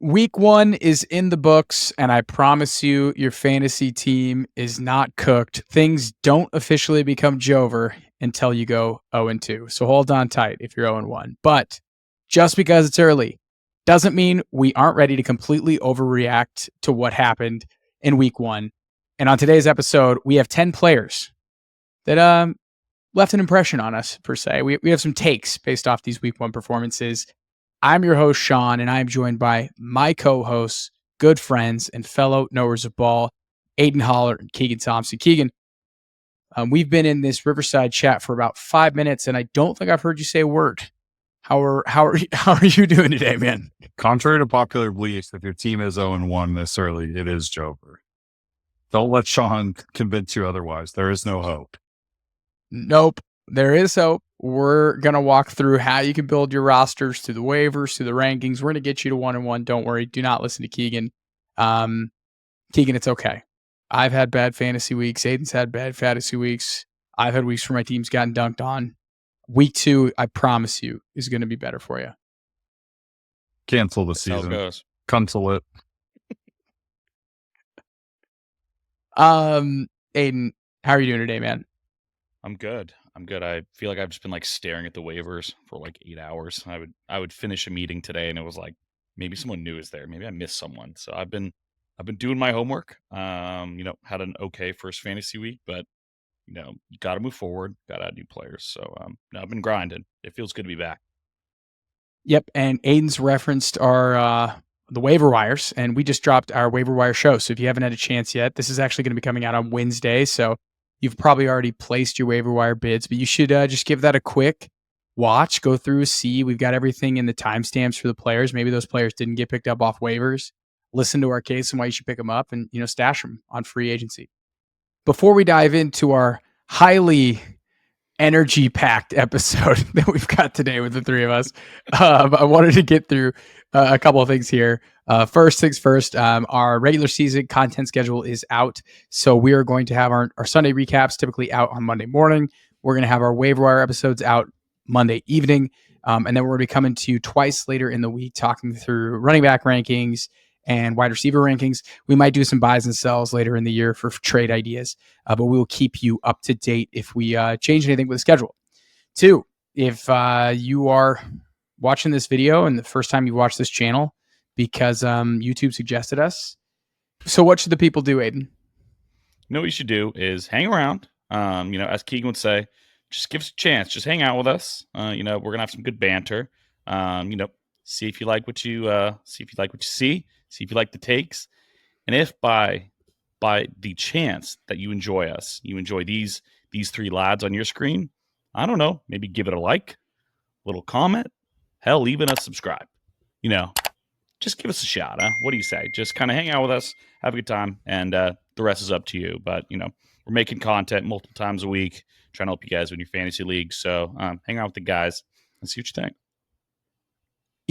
Week 1 is in the books, and I promise you, your fantasy team is not cooked. Things don't officially become Jover until you go 0-2. So hold on tight if you're 0-1. But just because it's early doesn't mean we aren't ready to completely overreact to what happened in week 1. And on today's episode, we have 10 players that left an impression on us, per se. We have some takes based off these week 1 performances. I'm your host, Shaun, and I am joined by my co-hosts, good friends, and fellow knowers of ball, Aidan Holler and Keegan Thompson. Keegan, we've been in this Riverside chat for about 5 minutes, and I don't think I've heard you say a word. How are you doing today, man? Contrary to popular belief, if your team is 0-1 this early, it is Jover. Don't let Shaun convince you otherwise. There is no hope. Nope. There is hope. We're going to walk through how you can build your rosters through the waivers, through the rankings. We're going to get you to 1-1. Don't worry. Do not listen to Keegan. Keegan, it's okay. I've had bad fantasy weeks. Aidan's had bad fantasy weeks. I've had weeks where my team's gotten dunked on. Week 2, I promise you, is going to be better for you. Cancel the That's how it season. goes. Cancel it. Aidan, how are you doing today, man? I'm good. I feel like I've just been like staring at the waivers for like 8 hours. I would finish a meeting today and it was like maybe someone new is there. Maybe I missed someone. So I've been doing my homework. Had an okay first fantasy week, but you got to move forward, got to add new players. So no, I've been grinding. It feels good to be back. Yep, and Aidan's referenced our the waiver wires, and we just dropped our waiver wire show. So if you haven't had a chance yet, this is actually going to be coming out on Wednesday. So you've probably already placed your waiver wire bids, but you should just give that a quick watch, go through, see. We've got everything in the timestamps for the players. Maybe those players didn't get picked up off waivers. Listen to our case and why you should pick them up, and stash them on free agency. Before we dive into our highly energy-packed episode that we've got today with the three of us, I wanted to get through a couple of things here. First things first, our regular season content schedule is out. So we are going to have our Sunday recaps typically out on Monday morning. We're going to have our waiver wire episodes out Monday evening. And then we're going to be coming to you twice later in the week, talking through running back rankings and wide receiver rankings. We might do some buys and sells later in the year for trade ideas, but we will keep you up to date if we change anything with the schedule. 2, if you are watching this video and the first time you watched this channel because YouTube suggested us, so what should the people do, Aidan? You know what you should do is hang around. As Keegan would say, just give us a chance. Just hang out with us. We're gonna have some good banter. See if you like what you see. See if you like the takes, and if by the chance that you enjoy us, you enjoy these three lads on your screen, I don't know, maybe give it a like, little comment, hell, even a subscribe. Just give us a shout. Huh? What do you say? Just kind of hang out with us, have a good time, and the rest is up to you. But we're making content multiple times a week, trying to help you guys win your fantasy league. So hang out with the guys and see what you think.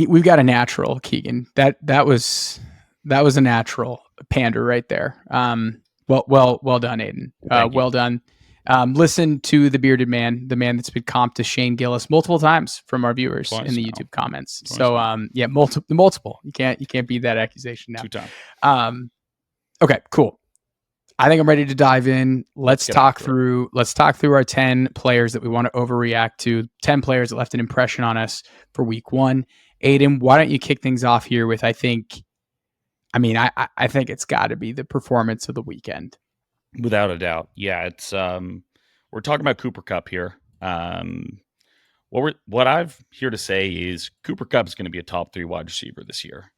We've got a natural, Keegan. That was a natural pander right there. Well done, Aidan. Well done. Listen to the bearded man, the man that's been comped to Shane Gillis multiple times from our viewers in the YouTube comments. So multiple. You can't beat that accusation now. 2 times. Okay, cool. I think I'm ready to dive in. Let's talk through our 10 players that we want to overreact to. 10 players that left an impression on us for week 1. Aidan, why don't you kick things off here with I think it's got to be the performance of the weekend. Without a doubt. Yeah, it's we're talking about Cooper Kupp here. What I've here to say is Cooper Kupp is going to be a top 3 wide receiver this year.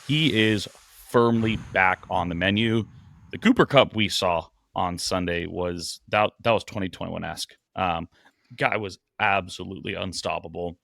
He is firmly back on the menu. The Cooper Kupp we saw on Sunday was 2021-esque. Guy was absolutely unstoppable.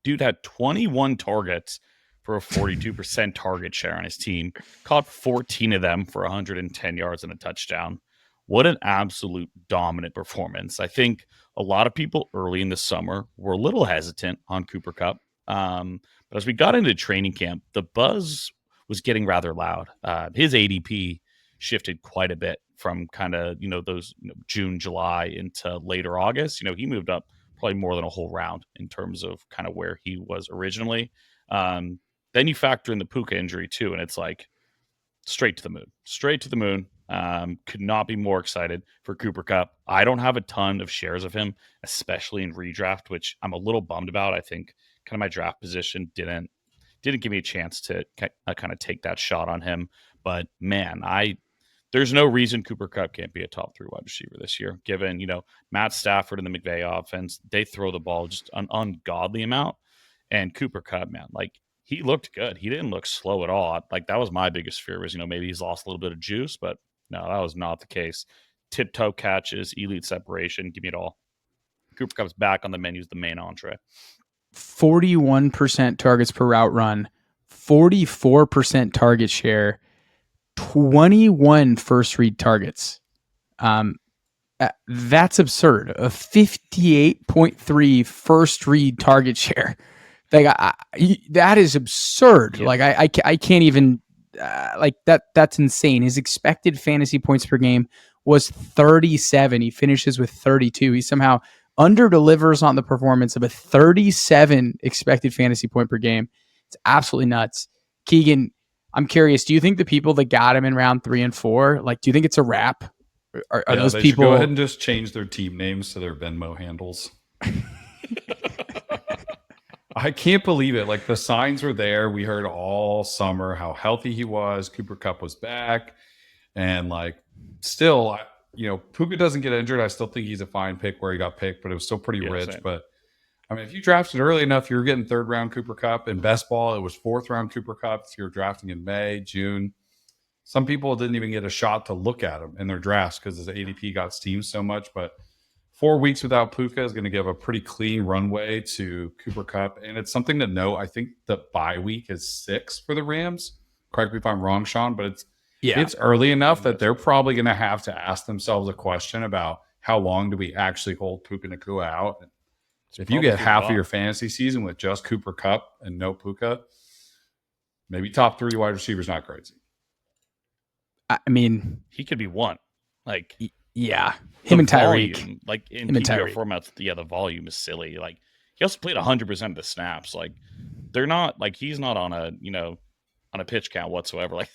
Dude had 21 targets for a 42% target share on his team, caught 14 of them for 110 yards and a touchdown. What an absolute dominant performance. I think a lot of people early in the summer were a little hesitant on Cooper Kupp. But as we got into training camp, the buzz was getting rather loud. His ADP shifted quite a bit from kind of, those June, July into later August. He moved up probably more than a whole round in terms of kind of where he was originally. then you factor in the Puka injury too, and it's like straight to the moon. Could not be more excited for Cooper Kupp. I don't have a ton of shares of him, especially in redraft, which I'm a little bummed about. I think kind of my draft position didn't give me a chance to kind of take that shot on him. But man, there's no reason Cooper Kupp can't be a top 3 wide receiver this year, given, Matt Stafford and the McVay offense, they throw the ball just an ungodly amount. And Cooper Kupp, man, like, he looked good. He didn't look slow at all. Like, that was my biggest fear was, maybe he's lost a little bit of juice, but no, that was not the case. Tip-toe catches, elite separation, give me it all. Cooper Kupp's back on the menu as the main entree. 41% targets per route run, 44% target share, 21 first read targets. That's absurd. A 58.3 first read target share. Like that is absurd. Yeah. Like I can't even like that. That's insane. His expected fantasy points per game was 37. He finishes with 32. He somehow under delivers on the performance of a 37 expected fantasy point per game. It's absolutely nuts. Keegan, I'm curious. Do you think the people that got him in round 3 and 4, like, do you think it's a wrap? Are those they people? Should go ahead and just change their team names to their Venmo handles. I can't believe it. Like, the signs were there. We heard all summer how healthy he was. Cooper Kupp was back. And, like, still, Puka doesn't get injured. I still think he's a fine pick where he got picked, but it was still pretty rich. Same. But, I mean, if you drafted early enough, you're getting 3rd round Cooper Kupp. In best ball, it was 4th round Cooper Kupp. So you're drafting in May, June. Some people didn't even get a shot to look at him in their drafts because his ADP got steamed so much. But 4 weeks without Puka is going to give a pretty clean runway to Cooper Kupp. And it's something to note. I think the bye week is 6 for the Rams. Correct me if I'm wrong, Shaun, but it's early enough that they're probably going to have to ask themselves a question about how long do we actually hold Puka Nacua out. If you get half of your fantasy season with just Cooper Kupp and no Puka, maybe top 3 wide receivers, not crazy. I mean, he could be one. Like, yeah, him and Tyreek. Volume, like in PPR formats, the volume is silly. Like, he also played 100% of the snaps. Like, they're not like he's not on a on a pitch count whatsoever. Like,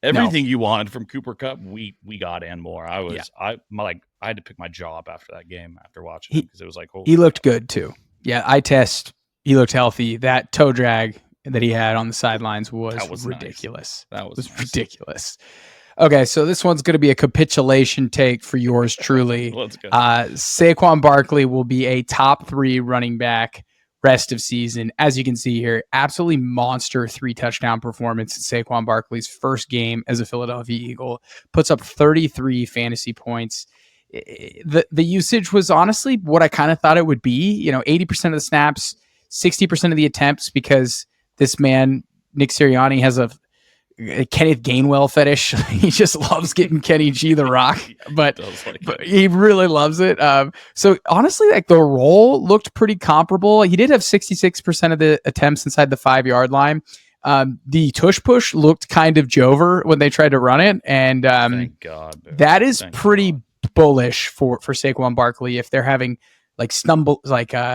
everything you wanted from Cooper Kupp, we got and more. I had to pick my job after that game after watching it because it was like, he looked good too. Yeah, eye test. He looked healthy. That toe drag that he had on the sidelines was ridiculous. Nice. That was ridiculous. Okay, so this one's going to be a capitulation take for yours truly. Let's go. Saquon Barkeley will be a top 3 running back rest of season. As you can see here, absolutely monster 3-touchdown performance in Saquon Barkley's first game as a Philadelphia Eagle. Puts up 33 fantasy points. The usage was honestly what I kind of thought it would be. 80% of the snaps, 60% of the attempts, because this man, Nick Sirianni, has a Kenneth Gainwell fetish. He just loves getting Kenny G the rock, but he really loves it. So honestly, like, the role looked pretty comparable. He did have 66% of the attempts inside the 5-yard line. The tush push looked kind of Jover when they tried to run it. And thank God, that is pretty bullish for Saquon Barkley. If they're having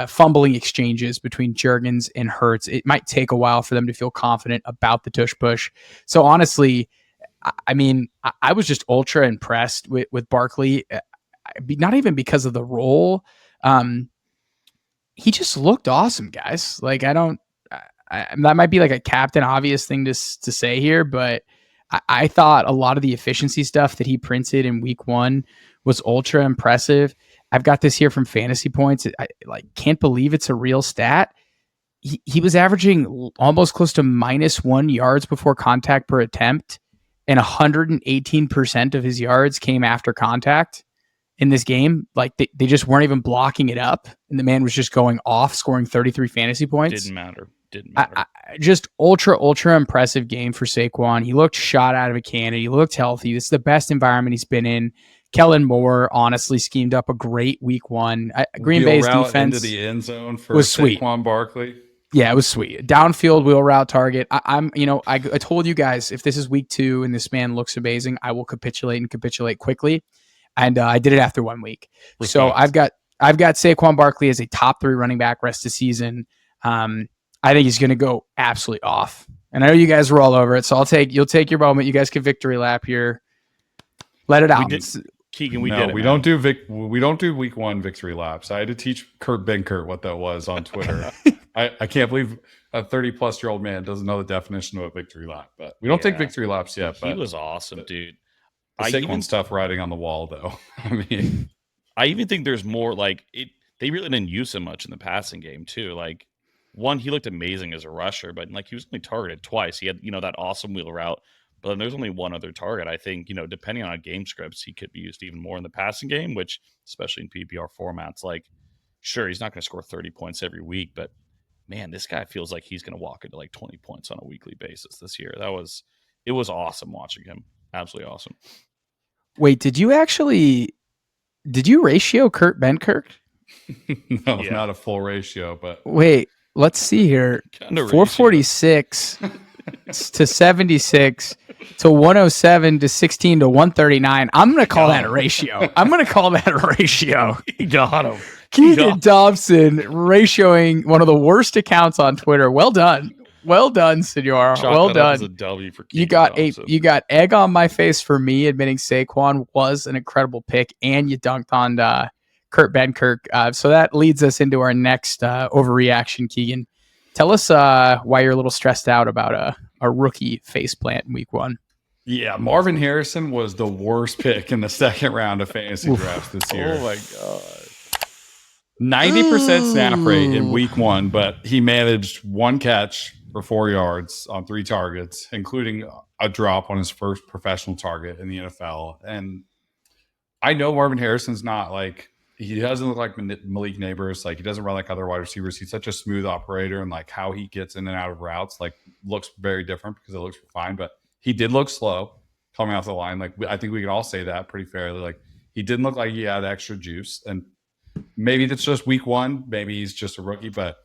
fumbling exchanges between Juergens and Hurts, it might take a while for them to feel confident about the tush push. So honestly, I mean, I was just ultra impressed with Barkley, not even because of the role. He just looked awesome, guys. Like, that might be like a captain obvious thing to say here, but I thought a lot of the efficiency stuff that he printed in week 1 was ultra impressive. I've got this here from Fantasy Points. I can't believe it's a real stat. He was averaging almost close to -1 yards before contact per attempt, and 118% of his yards came after contact in this game. Like, they just weren't even blocking it up, and the man was just going off, scoring 33 fantasy points. Didn't matter. Just ultra impressive game for Saquon. He looked shot out of a cannon. He looked healthy. This is the best environment he's been in. Kellen Moore honestly schemed up a great week 1. Green Bay's defense into the end zone for was sweet. Saquon Barkley. Yeah, it was sweet. Downfield wheel route target. I told you guys, if this is week 2 and this man looks amazing, I will capitulate quickly. And I did it after 1 week. Respect. So I've got Saquon Barkley as a top 3 running back rest of season. I think he's going to go absolutely off. And I know you guys were all over it, so you'll take your moment. You guys can victory lap here. Let it out. Keegan, we don't do week one victory laps. I had to teach Kurt what that was on Twitter. I can't believe a 30-plus-year-old man doesn't know the definition of a victory lap. But we don't take victory laps yet. He was awesome, dude. The Saquon stuff writing on the wall, though. I even think there's more like it. They really didn't use him much in the passing game too. Like one, he looked amazing as a rusher, but like he was only targeted twice. He had that awesome wheel route, but then there's only one other target. I think depending on game scripts, he could be used even more in the passing game, which especially in PPR formats, like sure he's not going to score 30 points every week, but man, this guy feels like he's going to walk into like 20 points on a weekly basis this year. It was awesome watching him. Absolutely awesome. Wait, did you ratio Kurt Benkirk? No, not a full ratio, but wait, let's see here. 446 to 76 to 107 to 16 to 139. I'm going to call that a ratio. He got him. Keegan Dobson ratioing one of the worst accounts on Twitter. Well done. Well done, Senor. Well done. That was a W for Keegan you got egg on my face for me admitting Saquon was an incredible pick, and you dunked on Kurt Benkirk. So that leads us into our next overreaction, Keegan. Tell us why you're a little stressed out about a rookie faceplant in week one. Yeah, Marvin Harrison was the worst pick in the second round of fantasy drafts this year. Oh, my God. 90% snap rate in week one, but he managed one catch for 4 yards on 3 targets, including a drop on his first professional target in the NFL. And I know Marvin Harrison's not like, he doesn't look like Malik Neighbors. Like he doesn't run like other wide receivers. He's such a smooth operator, and like how he gets in and out of routes, like looks very different because it looks fine, but he did look slow coming off the line. Like I think we can all say that pretty fairly. Like he didn't look like he had extra juice, and maybe that's just week one. Maybe he's just a rookie, but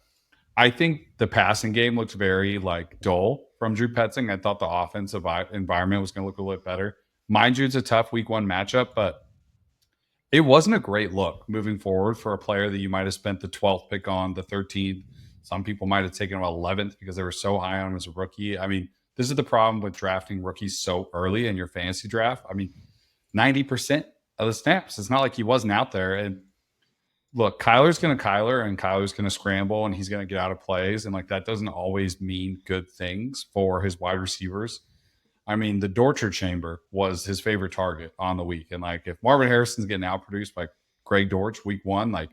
I think the passing game looked very like dull from Drew Petzing. I thought the offensive environment was going to look a little bit better. Mind you, it's a tough week one matchup, but it wasn't a great look moving forward for a player that you might have spent the 12th pick on, the 13th. Some people might have taken him 11th because they were so high on him as a rookie. I mean, this is the problem with drafting rookies so early in your fantasy draft. I mean, 90% of the snaps. It's not like he wasn't out there. And look, Kyler's going to Kyler, and Kyler's going to scramble, and he's going to get out of plays. And like that doesn't always mean good things for his wide receivers. I mean, the Dorcher chamber was his favorite target on the week. And like if Marvin Harrison's getting outproduced by Greg Dortch week one, like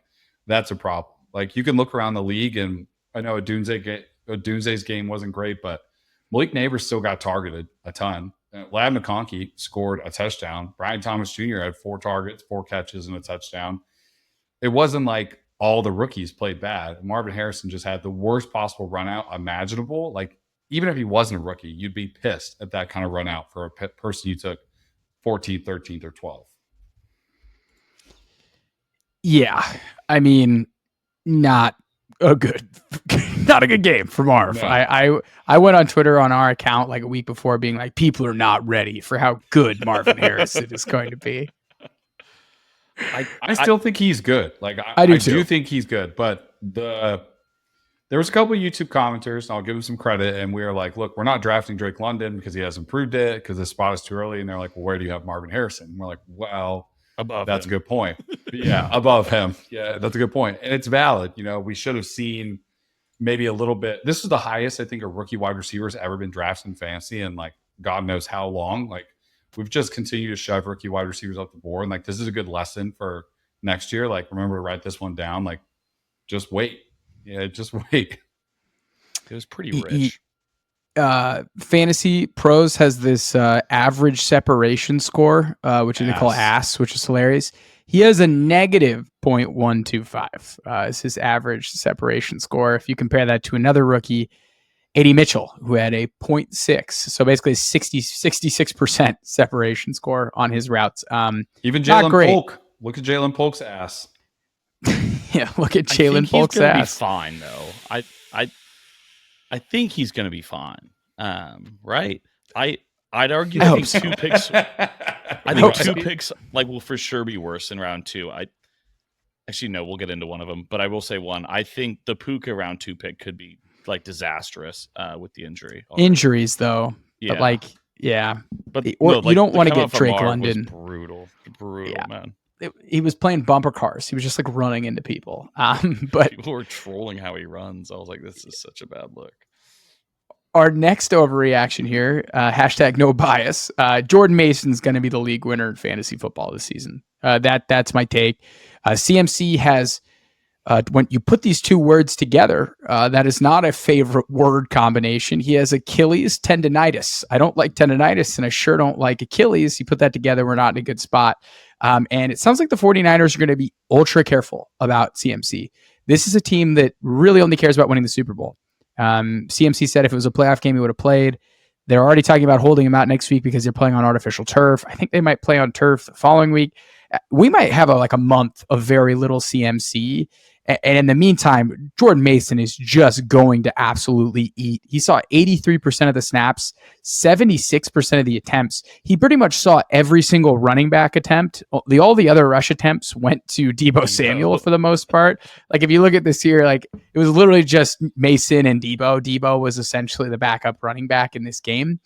that's a problem. Like you can look around the league, and I know Dunze's game wasn't great, but Malik Neighbors still got targeted a ton. Lab McConkey scored a touchdown. Brian Thomas Jr. had 4 targets, 4 catches, and a touchdown. It wasn't like all the rookies played bad. Marvin Harrison just had the worst possible run out imaginable. Like even if he wasn't a rookie, you'd be pissed at that kind of run out for a person you took 14th, 13th, or 12th. Yeah. I mean, not a good game for Marv. No. I went on Twitter on our account like a week before being like, people are not ready for how good Marvin Harrison is going to be. I still think he's good. Like I do think he's good, but there was a couple of YouTube commenters, and I'll give them some credit, and we were like, look, we're not drafting Drake London because he hasn't proved it, because the spot is too early. And they're like, well, where do you have Marvin Harrison? And we're like, well, that's a good point. Yeah, above him. Yeah, that's a good point. And it's valid. We should have seen maybe a little bit. This is the highest I think a rookie wide receiver has ever been drafted in fantasy, and like God knows how long. Like we've just continued to shove rookie wide receivers up the board. And like this is a good lesson for next year. Like remember to write this one down. Like just wait. Yeah, just wait. It was pretty rich. Fantasy Pros has this average separation score, which they call AS, which is hilarious. He has a negative 0.125 is his average separation score. If you compare that to another rookie, A.D. Mitchell, who had a 0.6. So basically 66% separation score on his routes. Even Jalen Polk. Look at Jalen Polk's ass. Yeah, look at Jalen Polk's ass. Be fine though. I think he's going to be fine. Right? I'd argue that 2 picks. I think 2 picks will for sure be worse in round 2. Actually no, we'll get into one of them, but I will say one. I think the Puka round 2 pick could be like disastrous with the injury. already. Injuries though, but but or no, you like don't the want to come get up from Drake Marv London. was brutal, Yeah. man. He was playing bumper cars. He was just like running into people. But people were trolling how he runs. I was like, this is such a bad look. Our next overreaction here, hashtag no bias. Jordan Mason's going to be the league winner in fantasy football this season. That's my take. CMC has, when you put these two words together, that is not a favorite word combination. He has Achilles tendonitis. I don't like tendonitis, and I sure don't like Achilles. You put that together, we're not in a good spot. And it sounds like the 49ers are going to be ultra careful about CMC. This is a team that really only cares about winning the Super Bowl. CMC said if it was a playoff game, he would have played. They're already talking about holding him out next week because they're playing on artificial turf. I think they might play on turf the following week. We might have a month of very little CMC. And in the meantime, Jordan Mason is just going to absolutely eat. He saw 83% of the snaps, 76% of the attempts. He pretty much saw every single running back attempt. All the other rush attempts went to Deebo Samuel for the most part. Like if you look at this year, like it was literally just Mason and Deebo. Deebo was essentially the backup running back in this game.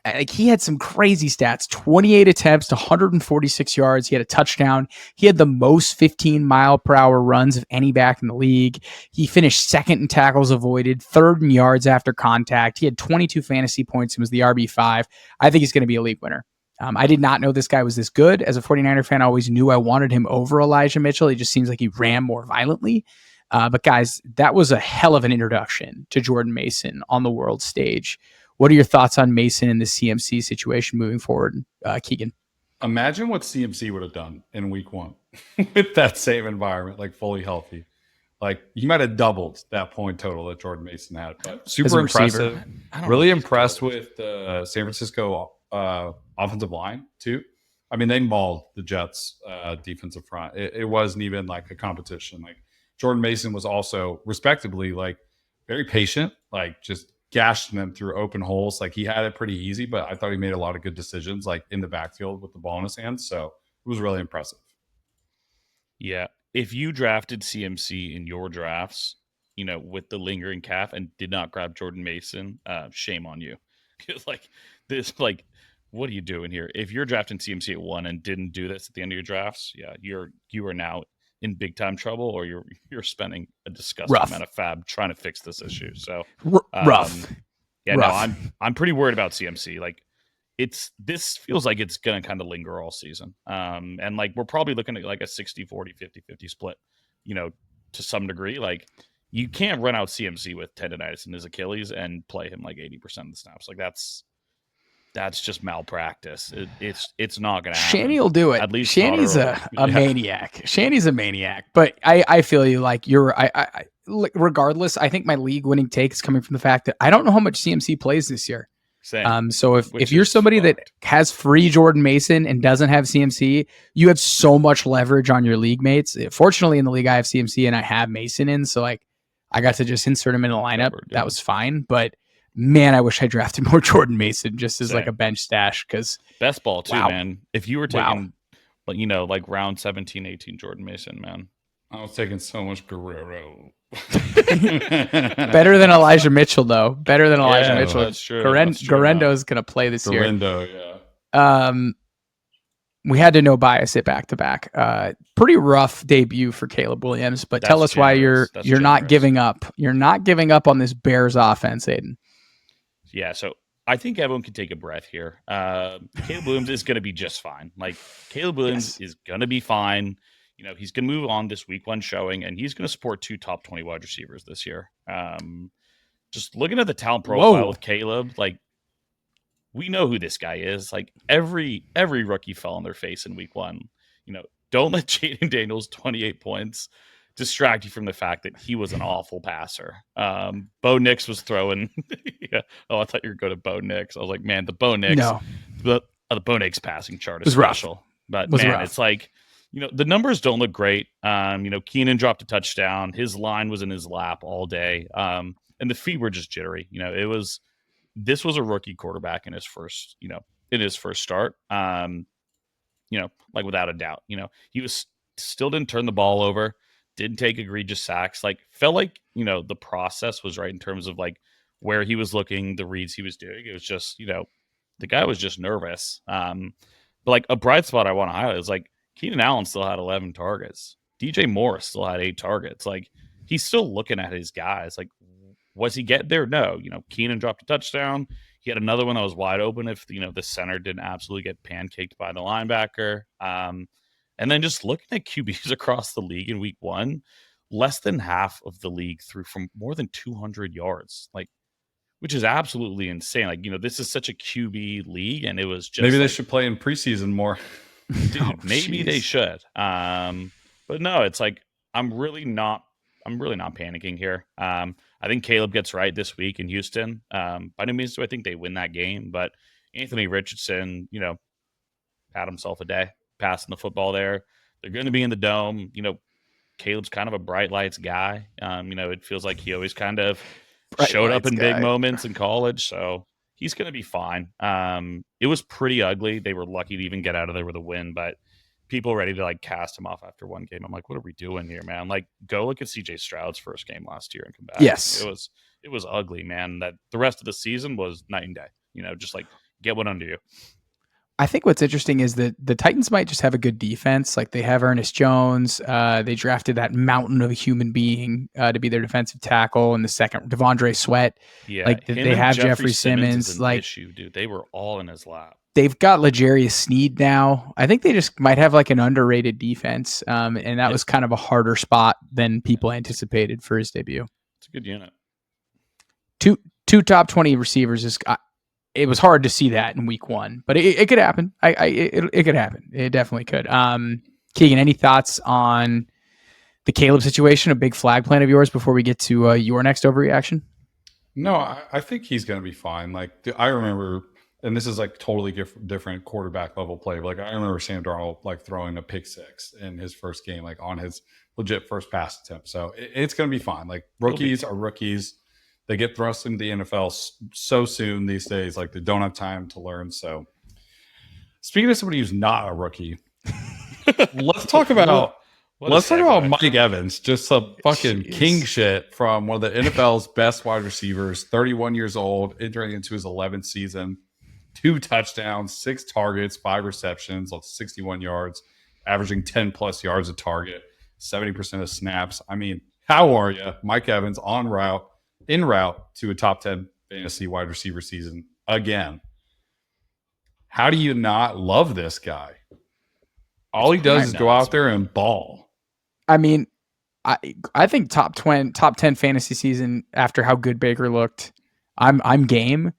Like he had some crazy stats, 28 attempts to 146 yards. He had a touchdown. He had the most 15-mile-per-hour runs of any back in the league. He finished second in tackles avoided, third in yards after contact. He had 22 fantasy points and was the RB5. I think he's going to be a league winner. I did not know this guy was this good. As a 49er fan, I always knew I wanted him over Elijah Mitchell. He just seems like he ran more violently. But guys, that was a hell of an introduction to Jordan Mason on the world stage. What are your thoughts on Mason in the CMC situation moving forward, Keegan? Imagine what CMC would have done in week 1 with that same environment, like fully healthy. Like he might have doubled that point total that Jordan Mason had. But super impressive. Really impressed with the San Francisco offensive line too. I mean, they mauled the Jets defensive front. It wasn't even like a competition. Like Jordan Mason was also respectably like very patient, like just gashed them through open holes. Like he had it pretty easy, but I thought he made a lot of good decisions like in the backfield with the ball in his hands. So it was really impressive. Yeah. If you drafted CMC in your drafts, with the lingering calf and did not grab Jordan Mason, shame on you. What are you doing here? If you're drafting CMC at 1 and didn't do this at the end of your drafts, yeah, you are now in big time trouble, or you're spending a disgusting amount of fab trying to fix this issue. So rough. Yeah, rough. No, I'm pretty worried about CMC. Like this feels like it's gonna kind of linger all season. And like we're probably looking at like a 60-40, 50-50 split, to some degree. Like you can't run out CMC with tendonitis in his Achilles and play him like 80% of the snaps. Like that's just malpractice. It's not going to happen. Shanny will do it. At least Shanny's a maniac. Shanny's a maniac. But I feel you. Like regardless, I think my league winning take is coming from the fact that I don't know how much CMC plays this year. Same. So if you're somebody that has free Jordan Mason and doesn't have CMC, you have so much leverage on your league mates. Fortunately, in the league I have CMC and I have Mason in, so like I got to just insert him in the lineup. That was fine. But man, I wish I drafted more Jordan Mason just as like a bench stash, because best ball too, man. If you were taking, like round 17, 18 Jordan Mason, man. I was taking so much Guerrero. Better than Elijah Mitchell, though. Better than Elijah Mitchell. That's true. Guerendo's going to play this year. Guerendo, yeah. We had to no bias it back to back. Pretty rough debut for Caleb Williams, but tell us why you're not giving up. You're not giving up on this Bears offense, Aidan. Yeah, so I think everyone can take a breath here. Caleb Williams is going to be just fine. Like Caleb Williams is going to be fine. He's going to move on this week 1 showing, and he's going to support 2 top 20 wide receivers this year. Just looking at the talent profile with Caleb, like we know who this guy is. Like every rookie fell on their face in week 1. Don't let Jaden Daniels' 28 points distract you from the fact that he was an awful passer. Bo Nix was throwing. Oh, I thought you were going to Bo Nix. I was like, man, the Bo Nix, the Bo Nix passing chart is special. Rough. But man, it's like, the numbers don't look great. Keenan dropped a touchdown. His line was in his lap all day. And the feet were just jittery. This was a rookie quarterback in his first start. Like without a doubt, he was still didn't turn the ball over. didn't take egregious sacks. Like, felt like, the process was right in terms of like where he was looking, the reads he was doing. It was just, the guy was just nervous. But like a bright spot I want to highlight is like Keenan Allen still had 11 targets. DJ Morris still had 8 targets. Like, he's still looking at his guys. Like, was he getting there? No. Keenan dropped a touchdown. He had another one that was wide open if, the center didn't absolutely get pancaked by the linebacker. And then just looking at QBs across the league in week 1, less than half of the league threw from more than 200 yards, like, which is absolutely insane. Like, this is such a QB league, and it was just maybe they should play in preseason more. Dude, maybe they should. But no, it's like I'm really not panicking here. I think Caleb gets right this week in Houston. By no means do I think they win that game, but Anthony Richardson, had himself a day passing the football there. They're going to be in the dome. Caleb's kind of a bright lights guy. It feels like he always kind of showed up in big moments in college, so he's going to be fine. It was pretty ugly. They were lucky to even get out of there with a win, but people ready to like cast him off after one game. I'm like, what are we doing here, man? Like, go look at CJ Stroud's first game last year and come back. Yes, it was ugly, man. That the rest of the season was night and day. Just like get one under you. I think what's interesting is that the Titans might just have a good defense. Like, they have Ernest Jones. They drafted that mountain of a human being to be their defensive tackle in the second. Devondre Sweat. Yeah, like they have Jeffrey Simmons. Is an like issue, dude. They were all in his lap. They've got L'Jarius Sneed now. I think they just might have like an underrated defense. And that was kind of a harder spot than people anticipated for his debut. It's a good unit. Two top 20 receivers is. It was hard to see that in week 1, but it could happen. It could happen. It definitely could. Keegan, any thoughts on the Caleb situation? A big flag plan of yours before we get to your next overreaction? No, I think he's going to be fine. Like, I remember, and this is like totally different quarterback level play. Like, I remember Sam Darnold like throwing a pick 6 in his first game, like on his legit first pass attempt. So it's going to be fine. Like, rookies are rookies. They get thrust into the NFL so soon these days. Like, they don't have time to learn. So, speaking of somebody who's not a rookie, let's talk about Mike Evans. Just some fucking king shit from one of the NFL's best wide receivers. 31 years old, entering into his 11th season. 2 touchdowns, 6 targets, 5 receptions, 61 yards, averaging 10 plus yards a target, 70% of snaps. I mean, how are you, Mike Evans, en route to a top 10 fantasy wide receiver season again? How do you not love this guy? All he does is go out there and ball. I mean, I think top 10 fantasy season after how good Baker looked. I'm game.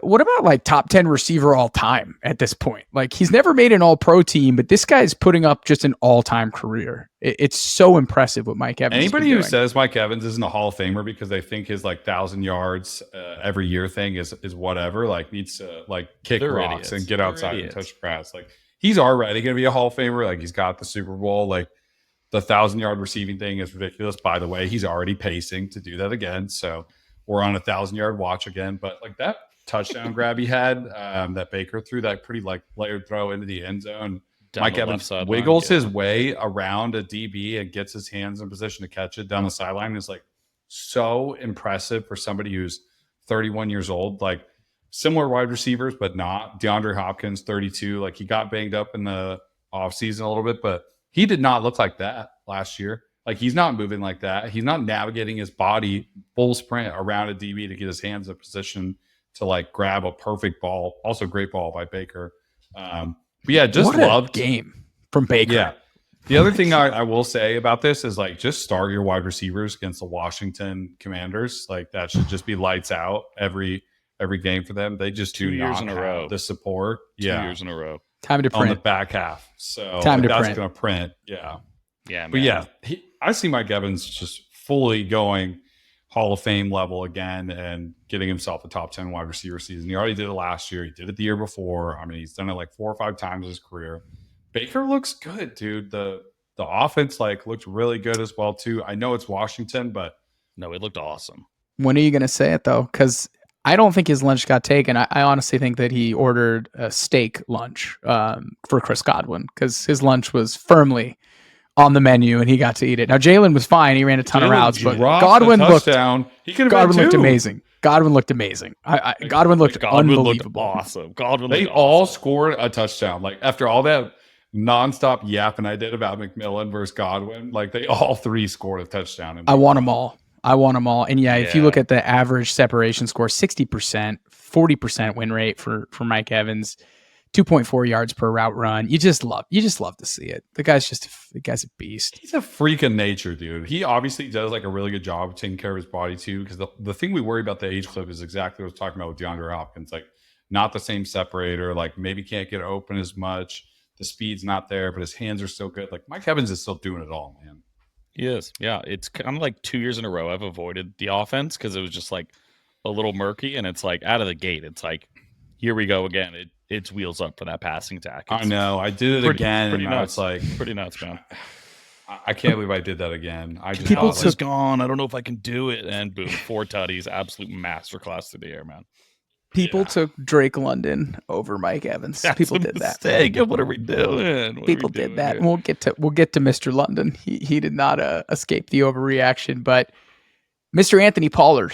What about like top 10 receiver all time at this point? Like, he's never made an all-pro team, but this guy's putting up just an all-time career. It's so impressive what Mike Evans Anybody who says Mike Evans isn't a Hall of Famer because they think his like 1,000 yards every year thing is whatever, like needs to like kick rocks and get outside and touch grass. Like, he's already going to be a Hall of Famer. Like, he's got the Super Bowl. Like, the 1,000-yard receiving thing is ridiculous. By the way, he's already pacing to do that again. So we're on a 1,000-yard watch again. But like that touchdown grab he had that Baker threw, that pretty like layered throw into the end zone. Mike Evans wiggles his way around a DB and gets his hands in position to catch it down the sideline. Is like so impressive for somebody who's 31 years old. Like, similar wide receivers, but not. DeAndre Hopkins, 32. Like, he got banged up in the offseason a little bit, but he did not look like that last year. Like, he's not moving like that. He's not navigating his body full sprint around a DB to get his hands in position to like grab a perfect ball. Also, great ball by Baker. But yeah, just loved game from Baker. Yeah. The other thing I will say about this is like, just start your wide receivers against the Washington Commanders. Like, that should just be lights out every game for them. They just 2 years in a row. The support. 2 years in a row. Time to print on the back half. So that's going to print. Yeah. Yeah. Man. But yeah, I see Mike Evans just fully going Hall of Fame level again and getting himself a top 10 wide receiver season. He already did it last year. He did it the year before. I mean, he's done it like 4 or 5 times in his career. Baker looks good, dude. The offense like looked really good as well too. I know it's Washington, but no, it looked awesome. When are you going to say it though? Because I don't think his lunch got taken. I honestly think that he ordered a steak lunch for Chris Godwin, because his lunch was firmly on the menu, and he got to eat it. Now Jalen was fine; he ran a ton of routes, but Godwin looked He could have Godwin looked amazing. Godwin looked amazing. Godwin looked unbelievable. Looked awesome. Godwin. They looked all awesome. scored a touchdown. Like after all that nonstop yapping I did about McMillan versus Godwin, like they all three scored a touchdown. I want them all. And if you look at the average separation score, 60%, 40% win rate for Mike Evans. 2.4 yards per route run. You just love to see it. The guy's a beast. He's a freak of nature, dude. He obviously does like a really good job of taking care of his body too. Because the thing we worry about the age clip is exactly what I was talking about with DeAndre Hopkins. Like not the same separator. Like maybe can't get open as much. The speed's not there, but his hands are still good. Like Mike Evans is still doing it all, man. He is. Yeah, it's kind of like 2 years in a row I've avoided the offense because it was just like a little murky, and it's like out of the gate, it's like here we go again. It's wheels up for that passing attack. I know. I did it again. Pretty nuts. It's like pretty nuts, man. I can't believe I did that again. People took gone. I don't know if I can do it. And boom, 4 tutties, absolute masterclass through the air, man. People took Drake London over Mike Evans. People did that. What are we doing? People did that. And we'll get to Mr. London. He did not escape the overreaction, but Mr. Anthony Pollard,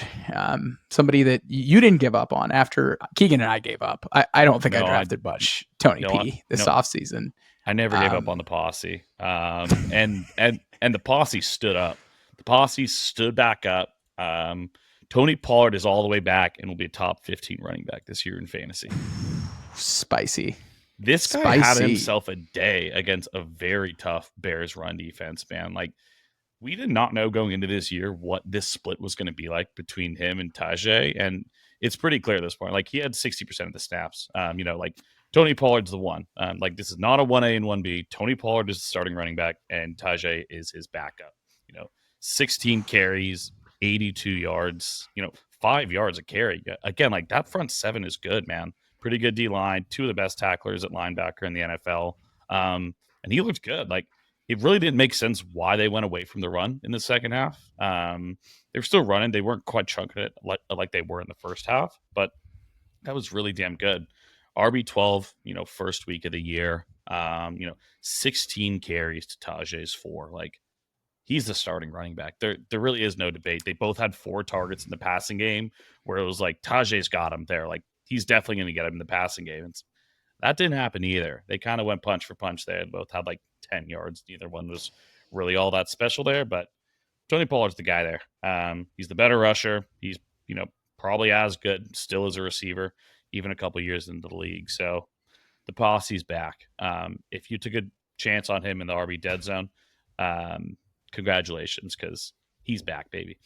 somebody that you didn't give up on after Keegan and I gave up. I don't think I drafted much Tony P this offseason. I never gave up on the posse. And the posse stood up. The posse stood back up. Tony Pollard is all the way back and will be a top 15 running back this year in fantasy. Spicy. This guy had himself a day against a very tough Bears run defense, man. Like, we did not know going into this year what this split was going to be like between him and Tajay, and it's pretty clear at this point. Like, he had 60% of the snaps. Like Tony Pollard's the one. Like, this is not a 1A and 1B. Tony Pollard is the starting running back, and Tajay is his backup. 16 carries, 82 yards. 5 yards a carry. Again, like that front seven is good, man. Pretty good D line. 2 of the best tacklers at linebacker in the NFL. And he looked good. Like, it really didn't make sense why they went away from the run in the second half. They were still running. They weren't quite chunking it like they were in the first half, but that was really damn good. RB12, first week of the year, 16 carries to Tajay's 4. Like, he's the starting running back. There really is no debate. They both had 4 targets in the passing game where it was like Tajay's got him there. Like, he's definitely going to get him in the passing game. That didn't happen either. They kind of went punch for punch there. They both had like 10 yards. Neither one was really all that special there, but Tony Pollard's the guy there. He's the better rusher. He's, probably as good still as a receiver, even a couple years into the league. So the posse's back. If you took a chance on him in the RB dead zone, congratulations, because he's back, baby.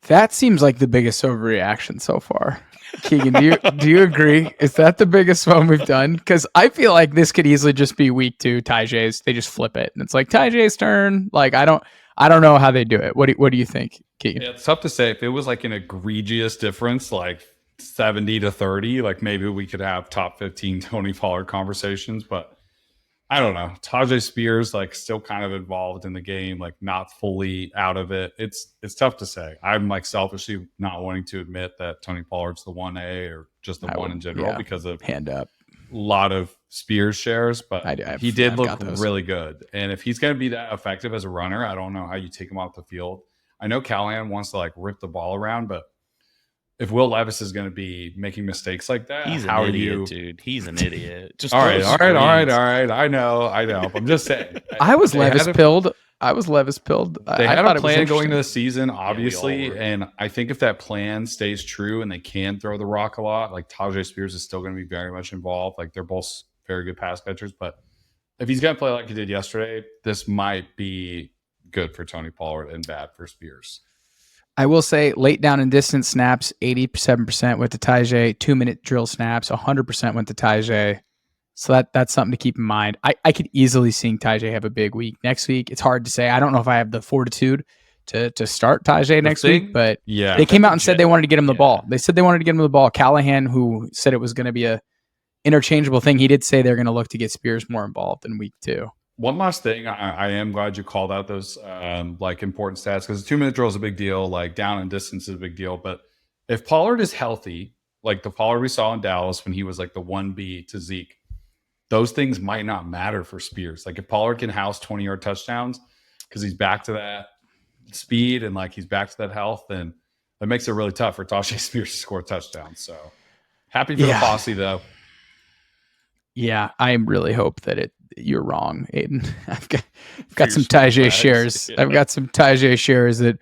That seems like the biggest overreaction so far. Keegan, do you agree? Is that the biggest one we've done? Because I feel like this could easily just be week 2 Tajay's. They just flip it, and it's like Tajay's turn. Like, I don't know how they do it. What do you think, Keegan? Yeah, it's tough to say. If it was like an egregious difference, like 70-30, like maybe we could have top 15 Tony Pollard conversations, but I don't know. Tajay Spears, like, still kind of involved in the game, like not fully out of it. It's tough to say. I'm like selfishly not wanting to admit that Tony Pollard's the 1A or just the one in general because of hand up a lot of Spears shares, but he did look really good. And if he's going to be that effective as a runner, I don't know how you take him off the field. I know Callahan wants to like rip the ball around, but if Will Levis is going to be making mistakes like that, he's an idiot, dude. He's an idiot. Just all right. I know. I'm just saying. I was Levis pilled. They had a plan going into the season, obviously, and I think if that plan stays true and they can throw the rock a lot, like Tajay Spears is still going to be very much involved. Like, they're both very good pass catchers, but if he's going to play like he did yesterday, this might be good for Tony Pollard and bad for Spears. I will say late down and distance snaps, 87% went to Tajay. 2-minute drill snaps, 100% went to Tajay. So that's something to keep in mind. I could easily see Tajay have a big week next week. It's hard to say. I don't know if I have the fortitude to start Tajay next week, but they came out and said they wanted to get him the ball. They said they wanted to get him the ball. Callahan, who said it was going to be a interchangeable thing, he did say they're going to look to get Spears more involved in week 2. One last thing, I am glad you called out those like important stats, because the 2-minute drill is a big deal, like down and distance is a big deal. But if Pollard is healthy, like the Pollard we saw in Dallas when he was like the 1B to Zeke, those things might not matter for Spears. Like if Pollard can house 20-yard touchdowns because he's back to that speed and like he's back to that health, then it makes it really tough for Tajay Spears to score touchdowns. So happy for the posse though. Yeah, I really hope that you're wrong, Aidan. I've got some Tajay shares. Yeah. I've got some Tajay shares that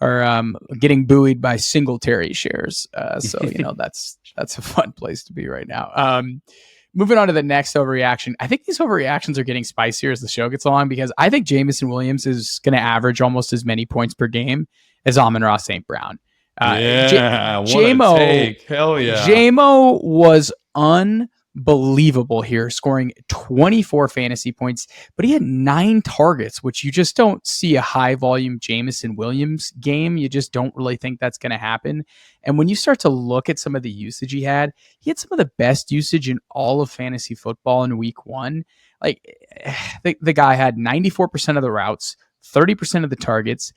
are getting buoyed by Singletary shares. So that's a fun place to be right now. Moving on to the next overreaction. I think these overreactions are getting spicier as the show gets along because I think Jameson Williams is going to average almost as many points per game as Amon-Ra St. Brown. Jamo, hell yeah. Jamo was unbelievable here, scoring 24 fantasy points, but he had 9 targets, which you just don't see a high volume Jameson Williams game. You just don't really think that's going to happen. And when you start to look at some of the usage he had some of the best usage in all of fantasy football in week 1. Like the guy had 94% of the routes, 30% of the targets,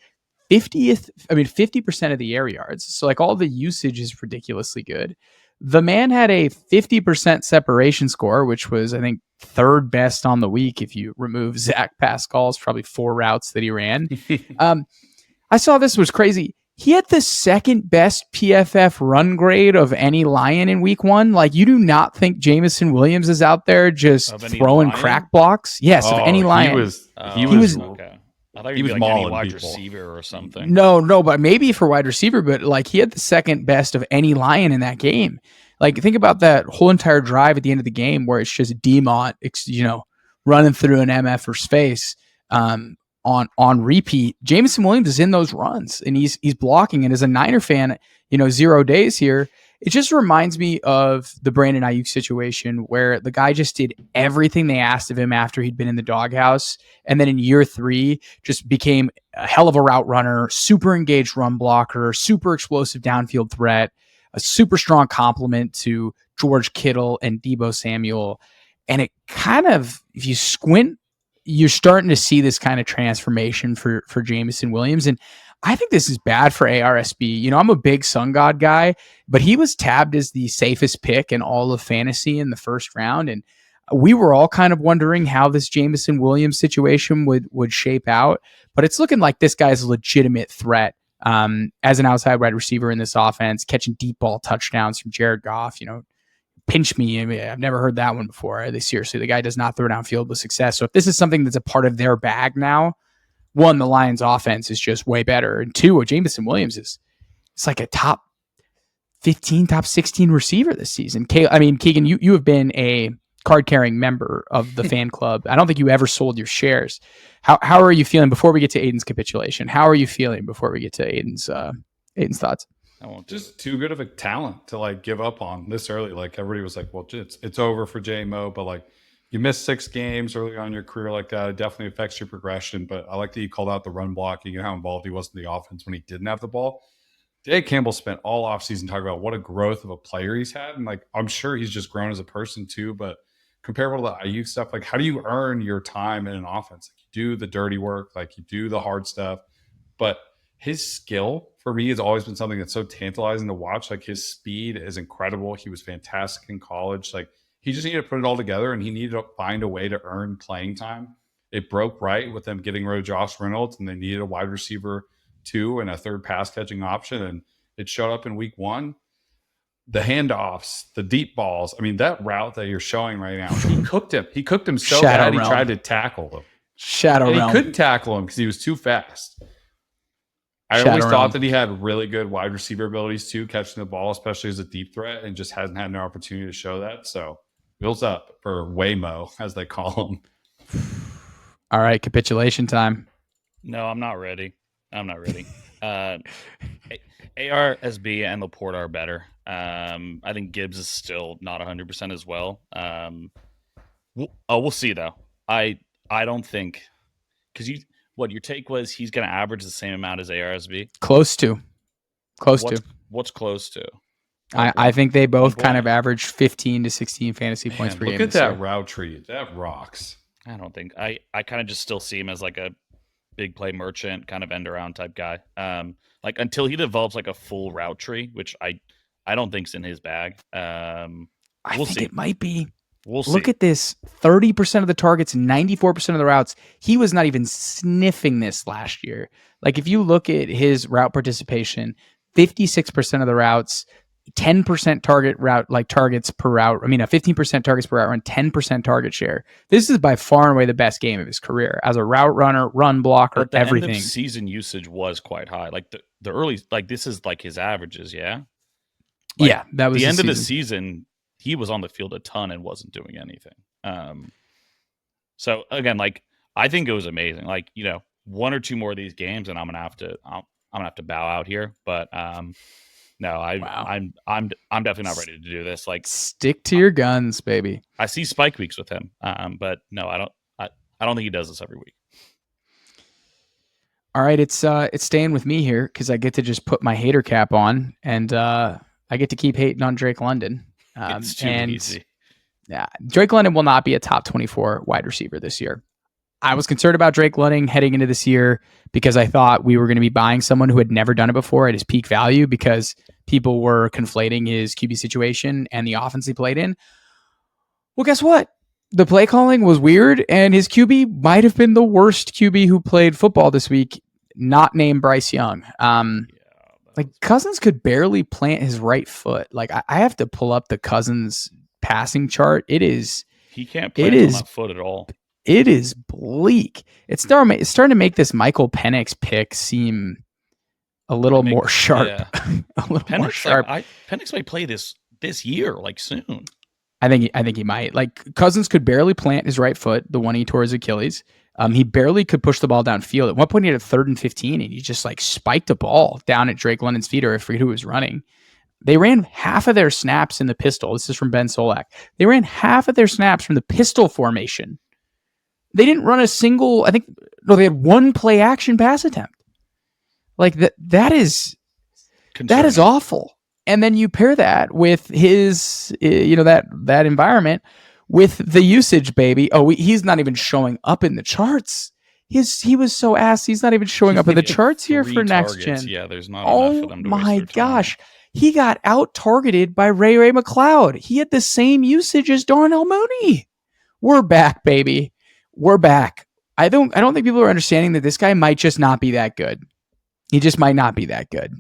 50% of the air yards. So like all the usage is ridiculously good. The man had a 50% separation score, which was, I think, 3rd best on the week. If you remove Zach Pascal's probably 4 routes that he ran. I saw this was crazy. He had the 2nd best PFF run grade of any Lion in week 1. Like you do not think Jameson Williams is out there just throwing crack blocks? Yes, of any Lion. He was okay. I thought he was like any wide receiver or something. No, but maybe for wide receiver, but like he had the 2nd best of any Lion in that game. Like think about that whole entire drive at the end of the game where it's just Demont, running through an MFer's face on repeat. Jameson Williams is in those runs and he's blocking. And as a Niner fan, 0 days here, it just reminds me of the Brandon Ayuk situation where the guy just did everything they asked of him after he'd been in the doghouse. And then in year 3, just became a hell of a route runner, super engaged run blocker, super explosive downfield threat, a super strong complement to George Kittle and Deebo Samuel. And it kind of, if you squint, you're starting to see this kind of transformation for Jameson Williams. And I think this is bad for ARSB. I'm a big Sun God guy, but he was tabbed as the safest pick in all of fantasy in the 1st round. And we were all kind of wondering how this Jameson Williams situation would shape out. But it's looking like this guy's a legitimate threat as an outside wide receiver in this offense, catching deep ball touchdowns from Jared Goff. Pinch me. I mean, I've never heard that one before. The guy does not throw downfield with success. So if this is something that's a part of their bag now, 1, the Lions offense is just way better. And 2, Jameson Williams it's like a top 15, top 16 receiver this season. Keegan, you have been a card-carrying member of the fan club. I don't think you ever sold your shares. How are you feeling before we get to Aidan's capitulation? How are you feeling before we get to Aidan's thoughts? Just too good of a talent to like give up on this early. Like everybody was like, well, it's over for JMO, but like you missed 6 games early on in your career like that. It definitely affects your progression. But I like that you called out the run blocking and how involved he was in the offense when he didn't have the ball. Dave Campbell spent all offseason talking about what a growth of a player he's had. And like, I'm sure he's just grown as a person too, but comparable to the IU stuff, like how do you earn your time in an offense? Like you do the dirty work, like you do the hard stuff, but his skill for me has always been something that's so tantalizing to watch. Like his speed is incredible. He was fantastic in college. Like he just needed to put it all together and he needed to find a way to earn playing time. It broke right with them getting rid of Josh Reynolds and they needed a wide receiver 2 and a 3rd pass catching option. And it showed up in week 1. The handoffs, the deep balls. I mean, that route that you're showing right now, he cooked him. He cooked him so bad he tried to tackle him. He couldn't tackle him because he was too fast. I always thought that he had really good wide receiver abilities too, catching the ball, especially as a deep threat, and just hasn't had an opportunity to show that. So, wheels up for Waymo, as they call him. All right, capitulation time. No, I'm not ready. ARSB and Laporte are better. I think Gibbs is still not 100% as well. We'll see though. I don't think because your take was he's going to average the same amount as ARSB. Close to. What's close to? I think they both kind of average 15 to 16 fantasy points per game. Look at that route tree. That rocks. I don't think I kind of just still see him as like a big play merchant kind of end around type guy. Like until he develops like a full route tree, which I don't think's in his bag. I think it might be. We'll see. Look at this. 30% of the targets, 94% of the routes. He was not even sniffing this last year. Like if you look at his route participation, 56% of the routes, 10% targets per route. 15% targets per route and 10% target share. This is by far and away the best game of his career as a route runner, run blocker, but the everything. End of season usage was quite high. Like the early, like this is like his averages. Yeah. Like yeah. That was the end of the season. He was on the field a ton and wasn't doing anything. So again, like I think it was amazing. Like, one or two more of these games and I'm gonna have to bow out here. But no, I'm definitely not ready to do this. Like, stick to your guns, baby. I see spike weeks with him, but no, I don't think he does this every week. All right, it's staying with me here because I get to just put my hater cap on and I get to keep hating on Drake London. It's too easy. Yeah, Drake London will not be a top 24 wide receiver this year. I was concerned about Drake London heading into this year because I thought we were going to be buying someone who had never done it before at his peak value because people were conflating his QB situation and the offense he played in. Well, guess what? The play calling was weird, and his QB might have been the worst QB who played football this week, not named Bryce Young. Cousins could barely plant his right foot. Like I have to pull up the Cousins passing chart. He can't plant on that foot at all. It is bleak. It's starting to make this Michael Penix pick seem a little more sharp. Yeah. A little more sharp. Penix might play this year, like soon. I think he might. Like Cousins could barely plant his right foot, the one he tore his Achilles. He barely could push the ball downfield. At one point, he had a 3rd and 15, and he just like spiked a ball down at Drake London's feet, or I forget who was running. They ran half of their snaps in the pistol. This is from Ben Solak. They ran half of their snaps from the pistol formation. They didn't run a single. They had one play action pass attempt. Like that is awful. And then you pair that with his, that environment with the usage, baby. Oh, he's not even showing up in the charts. He was so ass. He's not even showing up in the charts here for next gen. Yeah, there's not enough for them to waste their time. Gosh. He got out targeted by Ray McLeod. He had the same usage as Darnell Mooney. We're back, baby. We're back. I don't think people are understanding that this guy might just not be that good. He just might not be that good.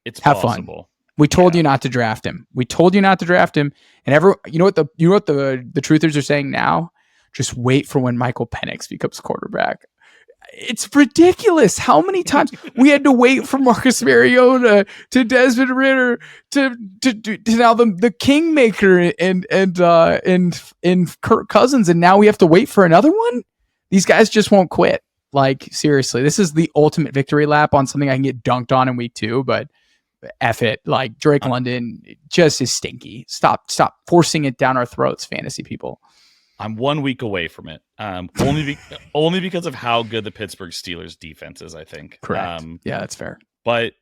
It's have possible. Fun. We told you not to draft him. And you know what the truthers are saying now? Just wait for when Michael Penix becomes quarterback. It's ridiculous how many times we had to wait for Marcus Mariota to Desmond Ridder to now the Kingmaker and Kirk Cousins, and now we have to wait for another one. These guys just won't quit. Like seriously, this is the ultimate victory lap on something I can get dunked on in week 2, but F it. Like Drake London just is stinky. Stop forcing it down our throats, fantasy people. I'm 1 week away from it. Only because of how good the Pittsburgh Steelers defense is, I think. Correct. Yeah, that's fair. But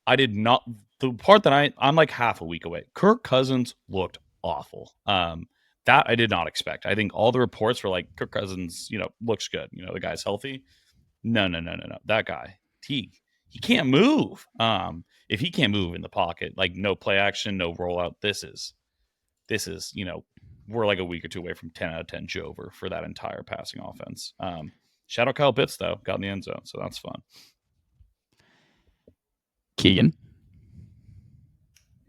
I did not. The part that I'm like half a week away. Kirk Cousins looked awful. That I did not expect. I think all the reports were like Kirk Cousins, looks good. The guy's healthy. No. That guy, he can't move. If he can't move in the pocket, like no play action, no rollout, this is, we're like a week or two away from 10 out of 10 Jover for that entire passing offense. Shout out Kyle Pitts, though. Got in the end zone, so that's fun. Keegan?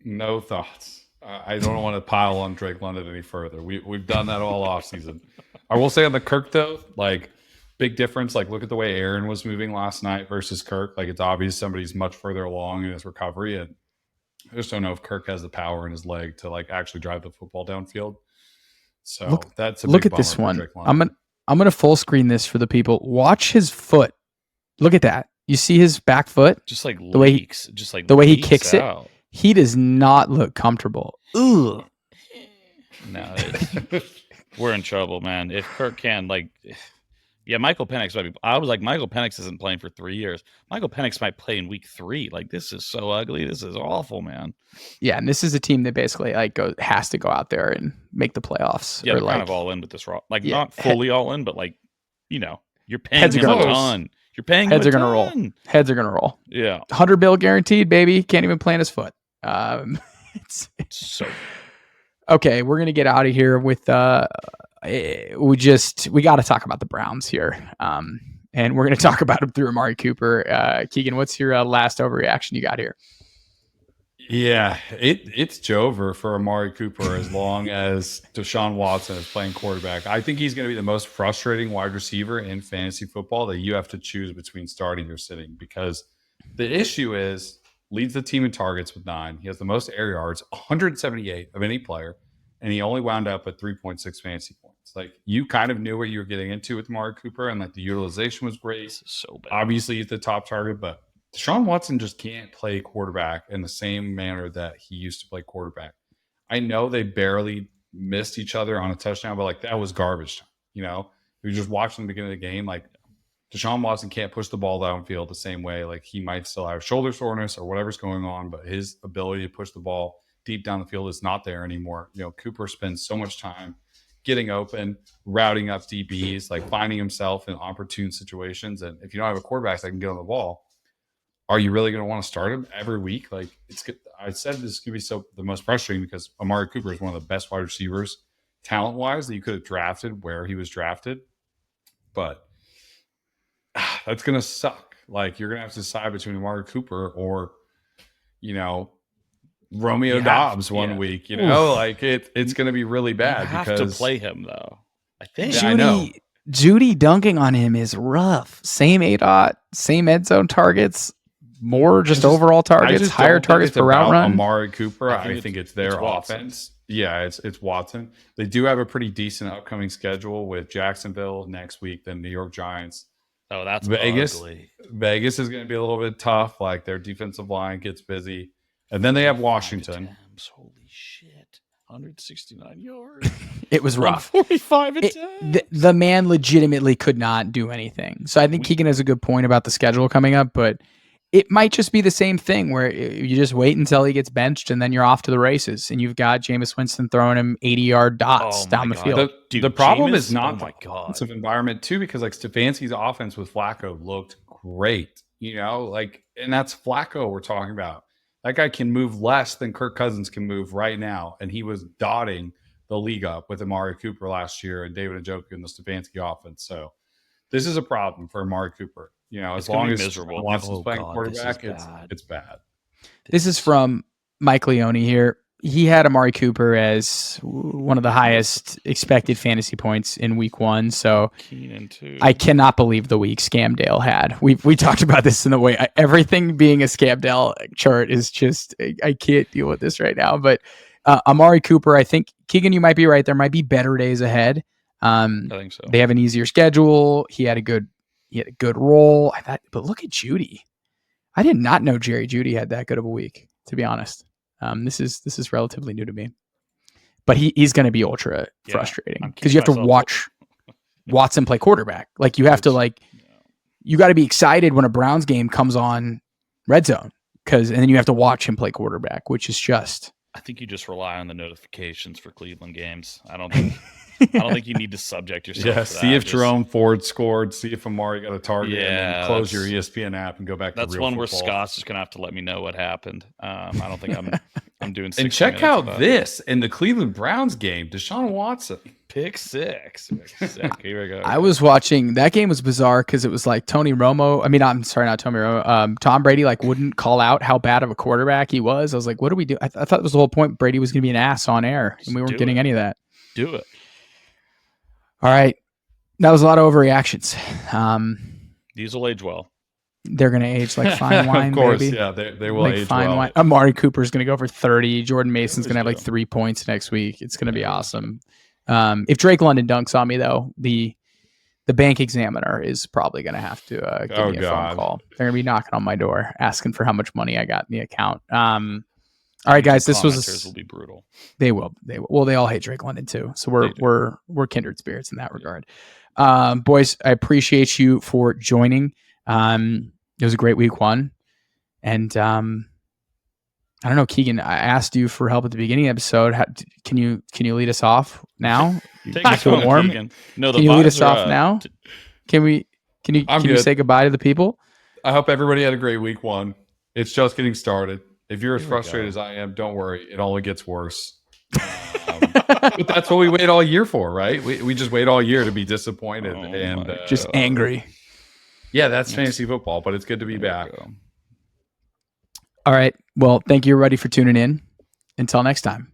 No thoughts. I don't want to pile on Drake London any further. We've done that all offseason. I will say on the Kirk, though, like, big difference. Like, look at the way Aaron was moving last night versus Kirk. Like, it's obvious somebody's much further along in his recovery. And I just don't know if Kirk has the power in his leg to, like, actually drive the football downfield. So that's a look big at this one. Drake London. I'm gonna full screen this for the people. Watch his foot. Look at that. You see his back foot? Just like the way he kicks out. it. He does not look comfortable. Ugh. No, we're in trouble, man. If Kirk can, Michael Penix might be. I was like, Michael Penix isn't playing for 3 years. Michael Penix might play in week 3. Like, this is so ugly. This is awful, man. Yeah, and this is a team that basically has to go out there and make the playoffs. Yeah, they're kind of all in with this raw. Like, not fully all in, but you're paying him a ton. You're paying heads him are gonna roll. Heads are gonna roll. Yeah, $100 bill guaranteed, baby. Can't even plant his foot. It's so. Okay, we're gonna get out of here with we got to talk about the Browns here, and we're gonna talk about them through Amari Cooper. Keegan, what's your last overreaction you got here? Yeah, it's Jover for Amari Cooper as long as Deshaun Watson is playing quarterback. I think he's going to be the most frustrating wide receiver in fantasy football that you have to choose between starting or sitting, because the issue is leads the team in targets with 9. He has the most air yards, 178 of any player, and he only wound up at 3.6 fantasy points. Like, you kind of knew what you were getting into with Amari Cooper, and like the utilization was great. So bad. Obviously, he's the top target, but Deshaun Watson just can't play quarterback in the same manner that he used to play quarterback. I know they barely missed each other on a touchdown, but like that was garbage time. You know, we just watching the beginning of the game. Like, Deshaun Watson can't push the ball downfield the same way. Like, he might still have shoulder soreness or whatever's going on, but his ability to push the ball deep down the field is not there anymore. You know, Cooper spends so much time getting open, routing up DBs, like finding himself in opportune situations. And if you don't have a quarterback that can get on the ball, are you really going to want to start him every week? Like, I said this could be the most frustrating because Amari Cooper is one of the best wide receivers talent-wise that you could have drafted where he was drafted. But that's going to suck. Like, you're going to have to decide between Amari Cooper or, you know, Romeo Dobbs one week. You know, like it's going to be really bad. You have because to play him though. I think. I know. Judy dunking on him is rough. Same ADOT, same end zone targets. More just overall targets, higher targets per route run. Amari Cooper, I think it's their offense. Yeah, it's Watson. They do have a pretty decent upcoming schedule with Jacksonville next week, then New York Giants. Oh, that's Vegas. ugly. Vegas is going to be a little bit tough. Like, their defensive line gets busy, and then they have Washington. Holy shit! 169 yards. It was rough. 45 attempts. The man legitimately could not do anything. So I think Keegan has a good point about the schedule coming up, but it might just be the same thing where you just wait until he gets benched and then you're off to the races. And you've got Jameis Winston throwing him 80-yard dots down the field. The problem is not the offensive environment too, because like Stefanski's offense with Flacco looked great, you know, like, and that's Flacco we're talking about. That guy can move less than Kirk Cousins can move right now. And he was dotting the league up with Amari Cooper last year and David Njoku in the Stefanski offense. So this is a problem for Amari Cooper. You know, as long as Watson's playing quarterback, it's bad. This is from Mike Leone here. He had Amari Cooper as one of the highest expected fantasy points in week 1. So I cannot believe the week Scamdale had. We talked about this in the way. Everything being a Scamdale chart is just, I can't deal with this right now. But Amari Cooper, I think, Keegan, you might be right. There might be better days ahead. I think so. They have an easier schedule. He had a good role. I thought, but look at Judy. I did not know Jerry Judy had that good of a week, to be honest. This is relatively new to me, but he's going to be ultra frustrating because you have to watch Watson play quarterback. Like, you have to you got to be excited when a Browns game comes on red zone and then you have to watch him play quarterback, which is just. I think you just rely on the notifications for Cleveland games. I don't think you need to subject yourself. Yeah, to see if Jerome Ford scored, see if Amari got a target, and then close your ESPN app and go back to real football. That's one where Scott's just gonna have to let me know what happened. I don't think I'm doing 60 And check minutes out this in the Cleveland Browns game, Deshaun Watson. Pick six. Here we go. I was watching that game. Was bizarre because it was like Tony Romo. I mean, I'm sorry, not Tony Romo. Tom Brady wouldn't call out how bad of a quarterback he was. I was like, what do we do? I thought that was the whole point. Brady was going to be an ass on air, and we weren't getting any of that. Do it. All right, that was a lot of overreactions. These will age well. They're going to age like fine wine. Of course, baby. yeah, they will like age fine well. Wine. Amari Cooper's going to go for 30. Jordan Mason's going to have 3 points next week. It's going to be awesome. If Drake London dunks on me, though, the bank examiner is probably going to have to give me a phone call. They're going to be knocking on my door asking for how much money I got in the account. All right, guys, this will be brutal. They will. Well, they all hate Drake London too. So we're kindred spirits in that regard. Boys, I appreciate you for joining. It was a great week 1, and I don't know, Keegan. I asked you for help at the beginning of the episode. Can you lead us off now? Take you feel warm. No, can you lead us off now? Can you say goodbye to the people? I hope everybody had a great week 1. It's just getting started. If you're as frustrated as I am, don't worry. It only gets worse. But that's what we wait all year for, right? We just wait all year to be disappointed and just angry. Yeah, that's fantasy football, but it's good to be back. All right. Well, thank you, everybody, for tuning in. Until next time.